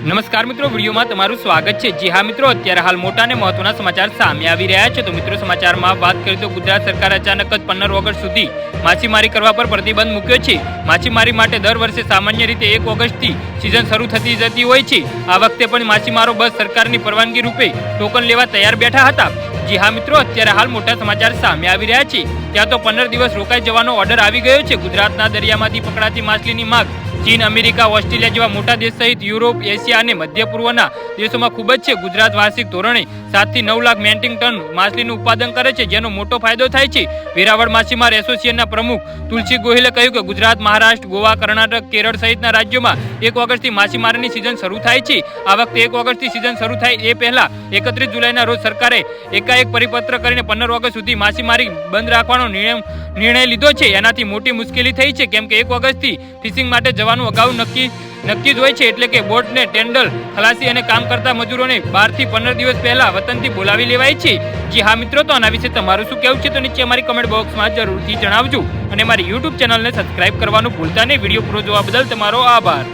નમસ્કાર મિત્રો, વિડીયોમાં તમારું સ્વાગત છે। જી હા મિત્રો, અત્યારે હાલ મોટા અને મહત્વના સમાચાર સામે આવી રહ્યા છે। તો મિત્રો, સમાચારમાં વાત કરીએ તો ગુજરાત સરકારે અચાનક જ 15 ઓગસ્ટ સુધી માછીમારી કરવા પર પ્રતિબંધ મૂક્યો છે। માછીમારી માટે દર વર્ષે સામાન્ય રીતે 1 ઓગસ્ટથી સિઝન શરૂ થતી જતી હોય છે। આ વખતે પણ માછીમારો બસ સરકારની પરવાનગી રૂપે ટોકન લેવા તૈયાર બેઠા હતા। જી હા મિત્રો, અત્યારે હાલ મોટા સમાચાર સામે આવી રહ્યા છે। ત્યાં તો 15 દિવસ રોકાઈ જવાનો ઓર્ડર આવી ગયો છે। ગુજરાતના દરિયામાંથી પકડાતી માછલીની માંગ ચીન, અમેરિકા, ઓસ્ટ્રેલિયા જેવા મોટા દેશ સહિત યુરોપ, એશિયા અને મધ્ય પૂર્વના દેશોમાં ખૂબ જ છે। ગુજરાત વાર્ષિક ધોરણે 7 થી 9 લાખ મેટ્રિક ટન માછલીનું ઉત્પાદન કરે છે, જેનો મોટો ફાયદો થાય છે। વેરાવળ માછીમાર એસોસિએશનના પ્રમુખ તુલસી ગોહિલે કહ્યું કે ગુજરાત, મહારાષ્ટ્ર, ગોવા, કર્ણાટક, કેરળ સહિતના રાજ્યોમાં 1 ઓગસ્ટથી માછીમારીની સિઝન શરૂ થાય છે। આ વખતે 1 ઓગસ્ટથી સિઝન શરૂ થાય એ પહેલા 31 જુલાઈના રોજ સરકારે એકાએક પરિપત્ર કરીને 15 ઓગસ્ટ સુધી માછીમારી બંધ રાખવાનો નિર્ણય લીધો છે। એનાથી મોટી મુશ્કેલી થઈ છે, કેમ કે 1 ઓગસ્ટથી ફિશિંગ માટે જવાનું અગાઉ નક્કી જ હોય છે। એટલે કે બોટને ટેન્ડલ, ખલાસી અને કામ કરતા મજૂરોને 12 થી 15 દિવસ પહેલા વતનથી બોલાવી લેવાય છે। જી હા મિત્રો, તો આના વિશે તમારું શું કહેવું છે તો નીચે અમારી કમેન્ટ બોક્સમાં જરૂરથી જણાવજો અને મારી યુટ્યુબ ચેનલને સબસ્ક્રાઇબ કરવાનું ભૂલતા નહીં। વિડીયો પૂરો જોવા બદલ તમારો આભાર।